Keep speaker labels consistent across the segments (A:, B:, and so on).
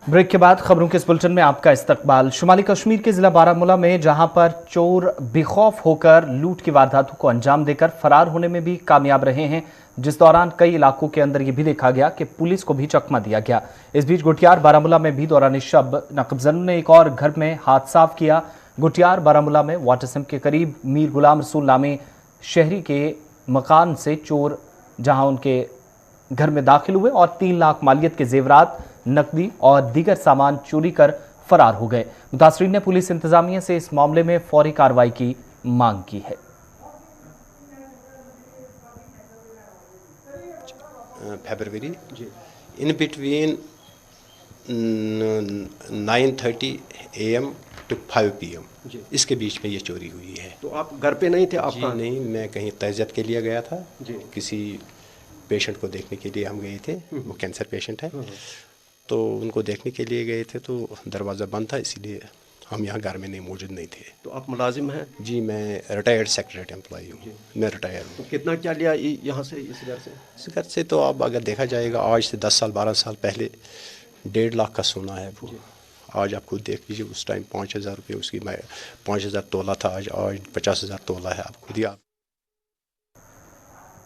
A: Break के बाद खबरों के इस बुलेटिन में आपका इस्तकबाल। शुमाली कश्मीर के जिला बारामूला में जहां पर चोर बेखौफ होकर लूट की वारदातों को अंजाम देकर फरार होने में भी कामयाब रहे हैं, जिस दौरान कई इलाकों के अंदर ये भी देखा गया कि पुलिस को भी चकमा दिया गया। इस बीच गुटियार बारामूला में भी दौरान शब नकबजन ने एक और घर में हाथ साफ किया। गुटियार बारामूला में वाटर सिम के करीब मीर गुलाम रसूल नामी शहरी के मकान से चोर जहां उनके घर में दाखिल हुए और 3 लाख मालियत के जेवरात, नकदी और दीगर सामान चोरी कर फरार हो गए। मुतासरीन ने पुलिस इंतजामिया से इस मामले में फौरी कार्रवाई की मांग की है।
B: फरवरी in between 9:30 AM to 5 PM इसके बीच में ये चोरी हुई है।
C: तो आप घर पे नहीं थे? आप
B: जी नहीं, मैं कहीं तैज़ियत के लिए गया था जी। किसी पेशेंट को देखने के लिए हम गए थे, वो कैंसर पेशेंट है, तो उनको देखने के लिए गए थे, तो दरवाज़ा बंद था, इसलिए हम यहाँ घर में नहीं मौजूद नहीं थे।
C: तो आप मुलाजिम हैं? जी,
B: मैं रिटायर्ड सेक्रेटरी एम्प्लॉई हूँ, मैं रिटायर हूँ।
C: तो कितना क्या लिया यहाँ से, इस घर से?
B: तो अब अगर देखा जाएगा आज से 10 साल 12 साल पहले 1.5 लाख का सोना है वो। आज आप खुद देख लीजिए, उस टाइम 5,000 रुपये उसकी 5,000 तोला था, आज 50,000 तोला है। आप खुद ही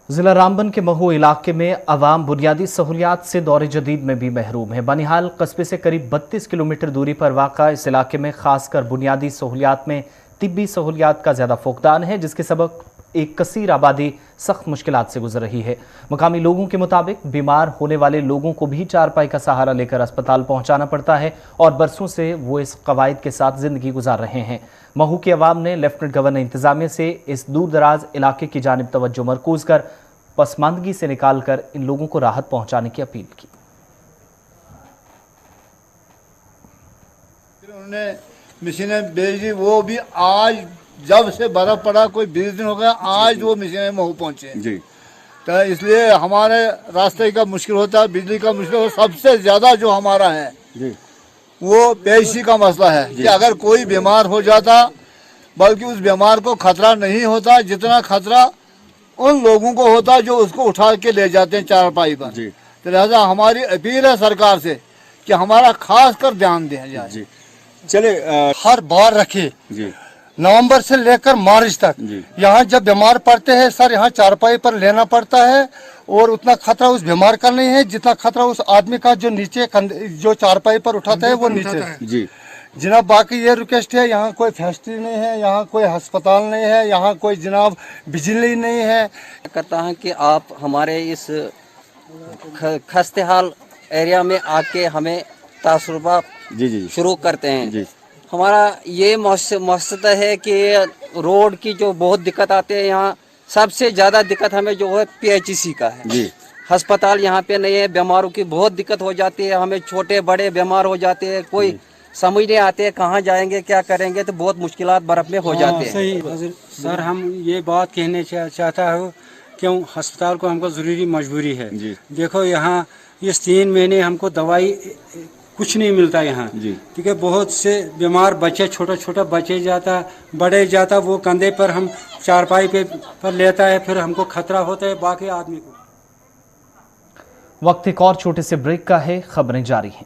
A: जिला रामबन के महू इलाके में अवाम बुनियादी सहूलियात से दौर जदीद में भी महरूम है। बनिहाल कस्बे से करीब 32 किलोमीटर दूरी पर वाक़ा इस इलाके में खासकर बुनियादी सहूलियात में तिब्बी सहूलियात का ज़्यादा फुकदान है, जिसके सबब एक कसीर आबादी सख्त मुश्किलात से गुजर रही है। मकामी लोगों के मुताबिक बीमार होने वाले लोगों को भी चारपाई का सहारा लेकर अस्पताल पहुंचाना पड़ता है और बरसों से वो इस कवायद के साथ ज़िंदगी गुजार रहे हैं। महू के अवाम ने लेफ्टिनेंट गवर्नर इंतजामिया से इस दूर दराज इलाके की जानिब तवज्जो मरकूज कर पसमानदगी से निकाल कर इन लोगों को राहत पहुंचाने की अपील की।
D: उन्होंने मशीनें भेज दी, वो भी आज जब से बर्फ पड़ा कोई 20 दिन हो गया, आज वो मशीनें महू पहुंचे जी। तो इसलिए हमारे रास्ते का मुश्किल होता है, बिजली का मुश्किल होता है। सबसे ज्यादा जो हमारा है जी, वो पेशी का मसला है कि अगर कोई बीमार हो जाता, बल्कि उस बीमार को खतरा नहीं होता जितना खतरा उन लोगों को होता जो उसको उठा के ले जाते हैं चारपाई पर। तो लिहाजा हमारी अपील है सरकार से कि हमारा खास कर ध्यान दिया जाए जी।
E: चले हर बार रखे जी, नवंबर से लेकर मार्च तक यहाँ जब बीमार पड़ते हैं सर, यहाँ चारपाई पर लेना पड़ता है और उतना खतरा उस बीमार का नहीं है जितना खतरा उस आदमी का जो नीचे जो चारपाई पर उठाता है वो नीचे जी। जनाब बाकी ये रिक्वेस्ट है, यहाँ कोई फैक्ट्री नहीं है, यहाँ कोई अस्पताल नहीं है, यहाँ कोई जनाब बिजली नहीं है।
F: करता हूँ कि आप हमारे इस खस्ते हाल एरिया में आके हमें तजुर्बा शुरू करते हैं जी। हमारा ये मकसद है कि रोड की जो बहुत दिक्कत आती है, यहाँ सबसे ज़्यादा दिक्कत हमें जो है PHC का है जी। अस्पताल यहाँ पे नहीं है, बीमारों की बहुत दिक्कत हो जाती है, हमें छोटे बड़े बीमार हो जाते हैं, कोई समझ नहीं आते कहाँ जाएंगे क्या करेंगे, तो बहुत मुश्किलात बर्फ में हो जाते हैं।
G: सही सर, हम ये बात कहने चाहता हूँ क्यों अस्पताल को हमको ज़रूरी मजबूरी है जी। देखो यहाँ इस 3 महीने हमको दवाई कुछ नहीं मिलता यहाँ, ठीक है। बहुत से बीमार बच्चे, छोटा छोटा बच्चे जाता, बड़े जाता, वो कंधे पर हम चारपाई पर लेता है, फिर हमको खतरा होता है बाकी आदमी को।
A: वक्त एक और छोटे से ब्रेक का है, खबरें जारी हैं।